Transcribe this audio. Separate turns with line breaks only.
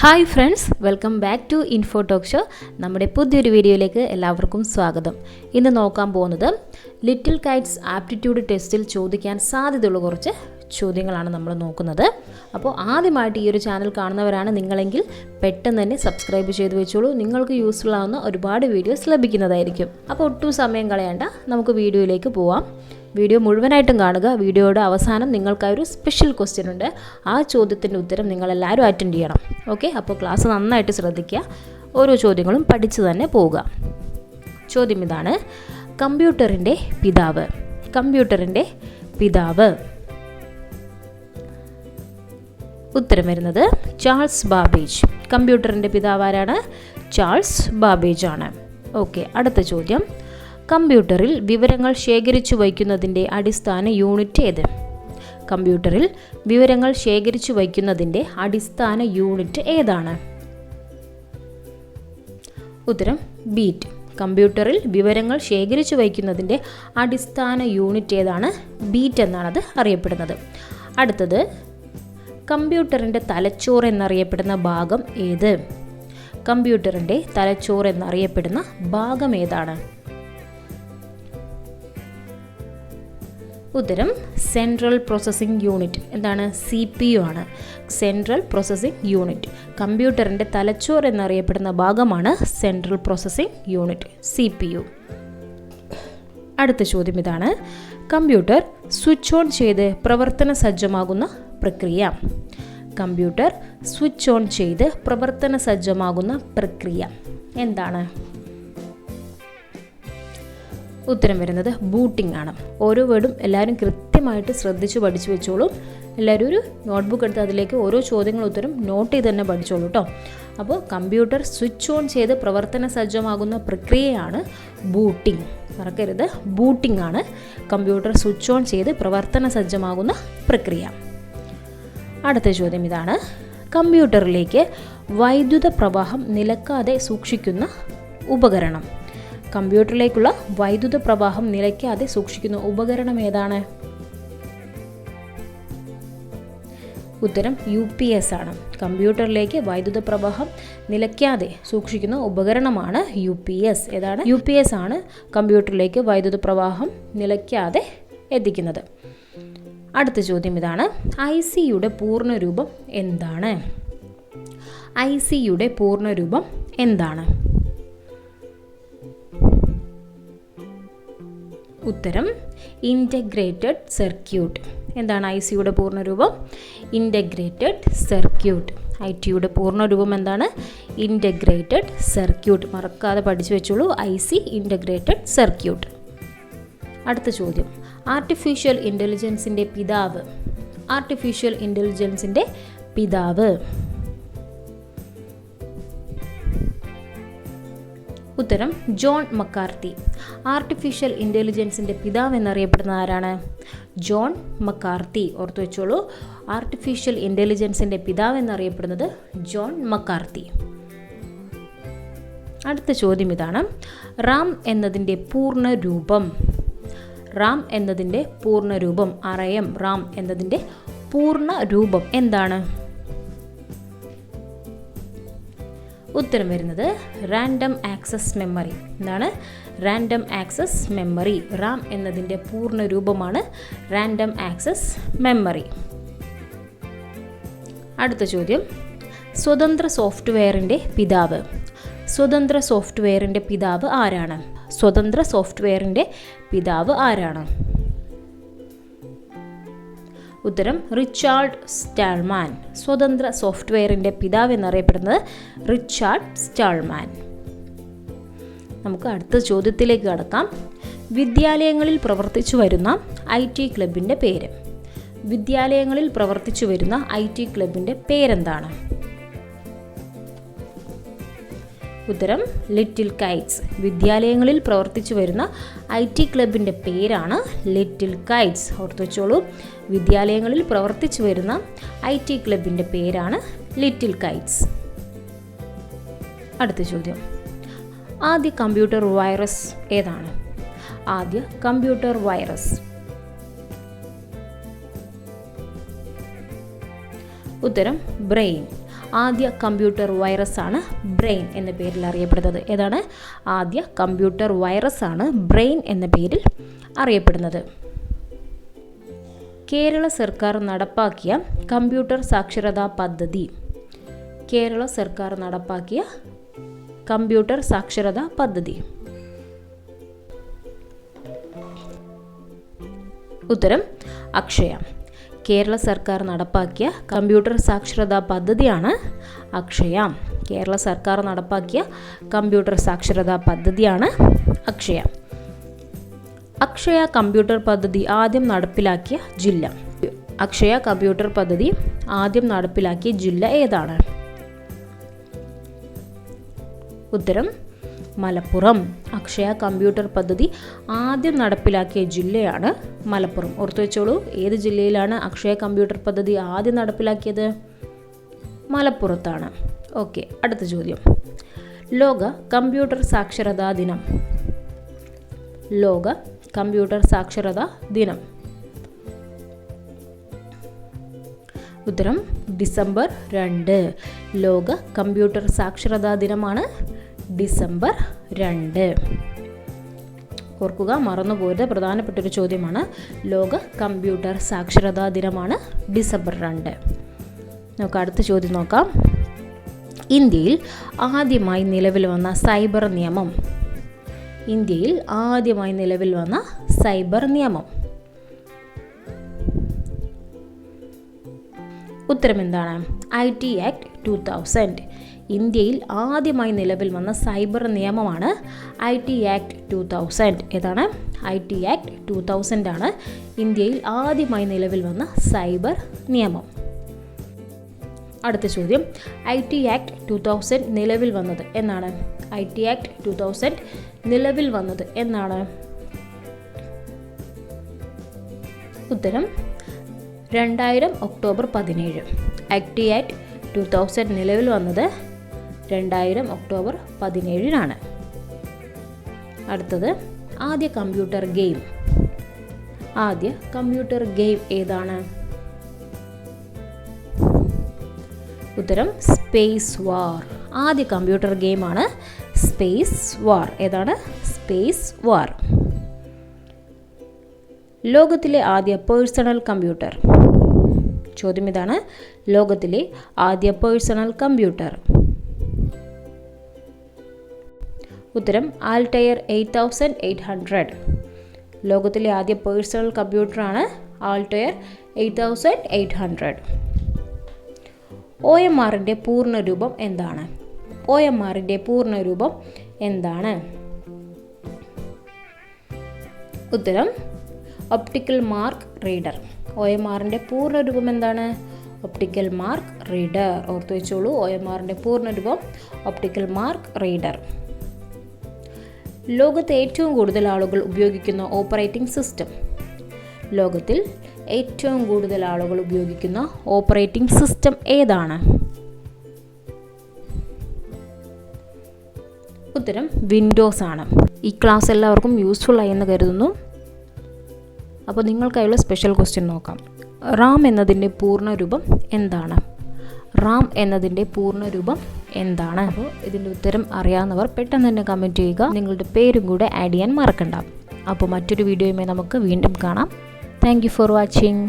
Hi friends, welcome back to Info Talk Show. നമ്മുടെ പുതിയൊരു വീഡിയോയിലേക്ക് എല്ലാവർക്കും സ്വാഗതം. ഇന്ന് നോക്കാൻ പോകുന്നത് ലിറ്റിൽ കൈറ്റ്സ് ആപ്റ്റിറ്റ്യൂഡ് ടെസ്റ്റിൽ ചോദിക്കാൻ സാധ്യതയുള്ള കുറച്ച് ചോദ്യങ്ങളാണ് നമ്മൾ നോക്കുന്നത്. അപ്പോൾ ആദ്യമായിട്ട് ഈ ഒരു ചാനൽ കാണുന്നവരാണ് നിങ്ങളെങ്കിൽ പെട്ടെന്ന് തന്നെ സബ്സ്ക്രൈബ് ചെയ്ത് വെച്ചോളൂ. നിങ്ങൾക്ക് യൂസ്ഫുൾ ആവുന്ന ഒരുപാട് വീഡിയോസ് ലഭിക്കുന്നതായിരിക്കും. അപ്പോൾ ഒട്ടും സമയം കളയണ്ട, നമുക്ക് വീഡിയോയിലേക്ക് പോവാം. വീഡിയോ മുഴുവനായിട്ടും കാണുക. വീഡിയോയുടെ അവസാനം നിങ്ങൾക്കായൊരു സ്പെഷ്യൽ ക്വസ്റ്റ്യൻ ഉണ്ട്. ആ ചോദ്യത്തിൻ്റെ ഉത്തരം നിങ്ങളെല്ലാവരും അറ്റൻഡ് ചെയ്യണം. ഓക്കെ, അപ്പോൾ ക്ലാസ് നന്നായിട്ട് ശ്രദ്ധിക്കുക. ഓരോ ചോദ്യങ്ങളും പഠിച്ചു തന്നെ പോവുക. ചോദ്യം ഇതാണ്: കമ്പ്യൂട്ടറിൻ്റെ പിതാവ്. കമ്പ്യൂട്ടറിൻ്റെ പിതാവ്. ഉത്തരം വരുന്നത് ചാൾസ് ബാബേജ്. കമ്പ്യൂട്ടറിൻ്റെ പിതാവ് ആരാണ്? ചാൾസ് ബാബേജ് ആണ്. ഓക്കെ, അടുത്ത ചോദ്യം: കമ്പ്യൂട്ടറിൽ വിവരങ്ങൾ ശേഖരിച്ചു വയ്ക്കുന്നതിൻ്റെ അടിസ്ഥാന യൂണിറ്റ് ഏത്? കമ്പ്യൂട്ടറിൽ വിവരങ്ങൾ ശേഖരിച്ചു വയ്ക്കുന്നതിൻ്റെ അടിസ്ഥാന യൂണിറ്റ് ഏതാണ്? ഉത്തരം ബീറ്റ്. കമ്പ്യൂട്ടറിൽ വിവരങ്ങൾ ശേഖരിച്ചു വയ്ക്കുന്നതിൻ്റെ അടിസ്ഥാന യൂണിറ്റ് ഏതാണ്? ബീറ്റ് എന്നാണത് അറിയപ്പെടുന്നത്. അടുത്തത്: കമ്പ്യൂട്ടറിൻ്റെ തലച്ചോറ് എന്നറിയപ്പെടുന്ന ഭാഗം ഏത്? കമ്പ്യൂട്ടറിൻ്റെ തലച്ചോറ് എന്നറിയപ്പെടുന്ന ഭാഗം ഏതാണ്? ഉത്തരം സെൻട്രൽ പ്രോസസ്സിംഗ് യൂണിറ്റ്. എന്താണ്? CPU ആണ്. Central processing unit. കമ്പ്യൂട്ടറിൻ്റെ തലച്ചോറ് എന്നറിയപ്പെടുന്ന ഭാഗമാണ് സെൻട്രൽ പ്രോസസ്സിംഗ് യൂണിറ്റ്, CPU. അടുത്ത ചോദ്യം ഇതാണ്: കമ്പ്യൂട്ടർ സ്വിച്ച് ഓൺ ചെയ്ത് പ്രവർത്തന സജ്ജമാകുന്ന പ്രക്രിയ. കമ്പ്യൂട്ടർ സ്വിച്ച് ഓൺ ചെയ്ത് പ്രവർത്തന സജ്ജമാകുന്ന പ്രക്രിയ എന്താണ്? ഉത്തരം വരുന്നത് ബൂട്ടിംഗ് ആണ്. ഓരോ വേർഡും എല്ലാവരും കൃത്യമായിട്ട് ശ്രദ്ധിച്ച് പഠിച്ചു വെച്ചോളൂ. എല്ലാവരും ഒരു നോട്ട്ബുക്ക് എടുത്ത് അതിലേക്ക് ഓരോ ചോദ്യങ്ങളും ഉത്തരം നോട്ട് ചെയ്ത് തന്നെ പഠിച്ചോളൂ കേട്ടോ. അപ്പോൾ കമ്പ്യൂട്ടർ സ്വിച്ച് ഓൺ ചെയ്ത് പ്രവർത്തന സജ്ജമാകുന്ന പ്രക്രിയയാണ് ബൂട്ടിംഗ്. മറക്കരുത്, ബൂട്ടിംഗ് ആണ് കമ്പ്യൂട്ടർ സ്വിച്ച് ഓൺ ചെയ്ത് പ്രവർത്തന സജ്ജമാകുന്ന പ്രക്രിയ. അടുത്ത ചോദ്യം ഇതാണ്: കമ്പ്യൂട്ടറിലേക്ക് വൈദ്യുത പ്രവാഹം നിലക്കാതെ സൂക്ഷിക്കുന്ന ഉപകരണം. കമ്പ്യൂട്ടറിലേക്കുള്ള വൈദ്യുത പ്രവാഹം നിലയ്ക്കാതെ സൂക്ഷിക്കുന്ന ഉപകരണം ഏതാണ്? ഉത്തരം UPS ആണ്. കമ്പ്യൂട്ടറിലേക്ക് വൈദ്യുത പ്രവാഹം നിലയ്ക്കാതെ സൂക്ഷിക്കുന്ന ഉപകരണമാണ് UPS. ഏതാണ്? UPS ആണ് കമ്പ്യൂട്ടറിലേക്ക് വൈദ്യുത പ്രവാഹം നിലയ്ക്കാതെ എത്തിക്കുന്നത്. അടുത്ത ചോദ്യം ഇതാണ്: ICയുടെ പൂർണ്ണരൂപം എന്താണ്? ICയുടെ പൂർണ്ണരൂപം എന്താണ്? ഉത്തരം ഇൻ്റഗ്രേറ്റഡ് സർക്യൂട്ട്. എന്താണ് ICയുടെ പൂർണ്ണരൂപം? Integrated circuit. ITയുടെ പൂർണ്ണരൂപം എന്താണ്? Integrated circuit. മറക്കാതെ പഠിച്ചു വെച്ചോളൂ, IC ഇൻ്റഗ്രേറ്റഡ് സർക്യൂട്ട്. അടുത്ത ചോദ്യം: ആർട്ടിഫിഷ്യൽ ഇൻ്റലിജൻസിൻ്റെ പിതാവ്. ആർട്ടിഫിഷ്യൽ ഇൻ്റലിജൻസിൻ്റെ പിതാവ്. ഉത്തരം ജോൺ മക്കാർത്തി. ആർട്ടിഫിഷ്യൽ ഇൻ്റലിജൻസിൻ്റെ പിതാവ് എന്നറിയപ്പെടുന്ന ആരാണ്? John McCarthy. ഓർത്തു വെച്ചോളൂ, ആർട്ടിഫിഷ്യൽ ഇൻ്റലിജൻസിൻ്റെ പിതാവ് എന്നറിയപ്പെടുന്നത് ജോൺ മക്കാർത്തി. അടുത്ത ചോദ്യം ഇതാണ്: റാം എന്നതിൻ്റെ പൂർണ്ണരൂപം. റാം എന്നതിൻ്റെ പൂർണ്ണരൂപം, RAM, റാം എന്നതിൻ്റെ പൂർണ്ണരൂപം എന്താണ്? ഉത്തരം വരുന്നത് റാൻഡം ആക്സസ് മെമ്മറി. എന്താണ്? Random access memory. റാം എന്നതിൻ്റെ പൂർണ്ണരൂപമാണ് റാൻഡം ആക്സസ് മെമ്മറി. അടുത്ത ചോദ്യം: സ്വതന്ത്ര സോഫ്റ്റ്വെയറിൻ്റെ പിതാവ്. സ്വതന്ത്ര സോഫ്റ്റ്വെയറിൻ്റെ പിതാവ് ആരാണ്? സ്വതന്ത്ര സോഫ്റ്റ്വെയറിൻ്റെ പിതാവ് ആരാണ്? ഉത്തരം റിച്ചാർഡ് സ്റ്റാൾമാൻ. സ്വതന്ത്ര സോഫ്റ്റ്വെയറിൻ്റെ പിതാവ് എന്നറിയപ്പെടുന്നത് റിച്ചാർഡ് സ്റ്റാൾമാൻ. നമുക്ക് അടുത്ത ചോദ്യത്തിലേക്ക് കടക്കാം. വിദ്യാലയങ്ങളിൽ പ്രവർത്തിച്ചു വരുന്ന IT ക്ലബിൻ്റെ പേര്. വിദ്യാലയങ്ങളിൽ പ്രവർത്തിച്ചു വരുന്ന IT ക്ലബിൻ്റെ പേരെന്താണ്? ഉത്തരം ലിറ്റിൽ കൈറ്റ്സ്. വിദ്യാലയങ്ങളിൽ പ്രവർത്തിച്ചു വരുന്ന IT ക്ലബിൻ്റെ പേരാണ് ലിറ്റിൽ കൈറ്റ്സ്. ഓർത്തു വെച്ചോളൂ, വിദ്യാലയങ്ങളിൽ പ്രവർത്തിച്ചു വരുന്ന IT ക്ലബിൻ്റെ പേരാണ് ലിറ്റിൽ കൈറ്റ്സ്. അടുത്ത ചോദ്യം: ആദ്യ കമ്പ്യൂട്ടർ വൈറസ് ഏതാണ്? ആദ്യ കമ്പ്യൂട്ടർ വൈറസ്. ഉത്തരം ബ്രെയിൻ. ആദ്യ കമ്പ്യൂട്ടർ വൈറസാണ് ബ്രെയിൻ എന്ന പേരിൽ അറിയപ്പെടുന്നത്? ഏതാണ്? ആദ്യ കമ്പ്യൂട്ടർ വൈറസാണ് ബ്രെയിൻ എന്ന പേരിൽ അറിയപ്പെടുന്നത്. കേരള സർക്കാർ നടപ്പാക്കിയ കമ്പ്യൂട്ടർ സാക്ഷരതാ പദ്ധതി. കേരള സർക്കാർ നടപ്പാക്കിയ കമ്പ്യൂട്ടർ സാക്ഷരതാ പദ്ധതി. ഉത്തരം അക്ഷയ. കേരള സർക്കാർ നടപ്പാക്കിയ കമ്പ്യൂട്ടർ സാക്ഷരതാ പദ്ധതിയാണ് അക്ഷയ. കേരള സർക്കാർ നടപ്പാക്കിയ കമ്പ്യൂട്ടർ സാക്ഷരതാ പദ്ധതിയാണ് അക്ഷയ. അക്ഷയ കമ്പ്യൂട്ടർ പദ്ധതി ആദ്യം നടപ്പിലാക്കിയ ജില്ല. അക്ഷയ കമ്പ്യൂട്ടർ പദ്ധതി ആദ്യം നടപ്പിലാക്കിയ ജില്ല ഏതാണ്? ഉത്തരം മലപ്പുറം. അക്ഷയ കമ്പ്യൂട്ടർ പദ്ധതി ആദ്യം നടപ്പിലാക്കിയ ജില്ലയാണ് മലപ്പുറം. ഓർത്തു വെച്ചോളൂ, ഏത് ജില്ലയിലാണ് അക്ഷയ കമ്പ്യൂട്ടർ പദ്ധതി ആദ്യം നടപ്പിലാക്കിയത്? മലപ്പുറത്താണ്. ഓക്കെ, അടുത്ത ചോദ്യം. ലോക കമ്പ്യൂട്ടർ സാക്ഷരതാ ദിനം. ലോക കമ്പ്യൂട്ടർ സാക്ഷരതാ ദിനം. ഉത്തരം ഡിസംബർ 2. ലോക കമ്പ്യൂട്ടർ സാക്ഷരതാ ദിനമാണ് ഡിസംബർ 2. ഓർക്കുക, മറന്നുപോയത് പ്രധാനപ്പെട്ടൊരു ചോദ്യമാണ്. ലോക കമ്പ്യൂട്ടർ സാക്ഷരതാ ദിനമാണ് ഡിസംബർ 2. നമുക്ക് അടുത്ത ചോദ്യം നോക്കാം. ഇന്ത്യയിൽ ആദ്യമായി നിലവിൽ വന്ന സൈബർ നിയമം. ഇന്ത്യയിൽ ആദ്യമായി നിലവിൽ വന്ന സൈബർ നിയമം. ഉത്തരം എന്താണ്? IT act 2000. ഇന്ത്യയിൽ ആദ്യമായി നിലവിൽ വന്ന സൈബർ നിയമമാണ് IT ആക്ട് 2000. ഏതാണ്? IT ആക്ട് 2000 ആണ് ഇന്ത്യയിൽ ആദ്യമായി നിലവിൽ വന്ന സൈബർ നിയമം. അടുത്ത ചോദ്യം. IT ആക്ട് 2000 നിലവിൽ വന്നത് എന്നാണ്? IT ആക്ട് 2000 നിലവിൽ വന്നത് എന്നാണ്? ഉത്തരം 2000 ഒക്ടോബർ 17. IT ആക്ട് 2000 നിലവിൽ വന്നത് 2000 ഒക്ടോബർ 17. അടുത്തത്, ആദ്യ കമ്പ്യൂട്ടർ ഗെയിം. ആദ്യ കമ്പ്യൂട്ടർ ഗെയിം ഏതാണ്? ഉത്തരം സ്പേസ് വാർ. ആദ്യ കമ്പ്യൂട്ടർ ഗെയിമാണ് സ്പേസ് വാർ. ഏതാണ്? സ്പേസ് വാർ. ലോകത്തിലെ ആദ്യ പേഴ്സണൽ കമ്പ്യൂട്ടർ. ചോദ്യം ഇതാണ്. ലോകത്തിലെ ആദ്യ പേഴ്സണൽ കമ്പ്യൂട്ടർ. ഉത്തരം ആൾട്ടയർ 8800. ലോകത്തിലെ ആദ്യ പേഴ്സണൽ കമ്പ്യൂട്ടറാണ് ആൾട്ടയർ 8800. OMRന്റെ പൂർണ്ണരൂപം എന്താണ്? OMRന്റെ പൂർണ്ണരൂപം എന്താണ്? ഉത്തരം ഒപ്റ്റിക്കൽ മാർക്ക് റീഡർ. OMRന്റെ പൂർണ്ണരൂപം എന്താണ്? Optical mark reader. ഓർത്തു വെച്ചോളൂ, OMRന്റെ പൂർണ്ണരൂപം ഒപ്റ്റിക്കൽ മാർക്ക് റീഡർ. ലോകത്തെ ഏറ്റവും കൂടുതൽ ആളുകൾ ഉപയോഗിക്കുന്ന ഓപ്പറേറ്റിംഗ് സിസ്റ്റം. ലോകത്തിൽ ഏറ്റവും കൂടുതൽ ആളുകൾ ഉപയോഗിക്കുന്ന ഓപ്പറേറ്റിംഗ് സിസ്റ്റം ഏതാണ്? ഉത്തരം വിൻഡോസ് ആണ്. ഈ ക്ലാസ് എല്ലാവർക്കും യൂസ്ഫുൾ ആയി എന്ന് കരുതുന്നു. അപ്പോൾ നിങ്ങൾക്കായുള്ള സ്പെഷ്യൽ ക്വസ്റ്റ്യൻ നോക്കാം. റാം എന്നതിൻ്റെ പൂർണ്ണരൂപം എന്താണ്? റാം എന്നതിൻ്റെ പൂർണ്ണരൂപം എന്താണ്? അപ്പോൾ ഇതിൻ്റെ ഉത്തരം അറിയാവുന്നവർ പെട്ടെന്ന് തന്നെ കമൻറ്റ് ചെയ്യുക. നിങ്ങളുടെ പേരും കൂടെ ആഡ് ചെയ്യാൻ മറക്കണ്ട. അപ്പോൾ മറ്റൊരു വീഡിയോയുമായി നമുക്ക് വീണ്ടും കാണാം. Thank you for watching.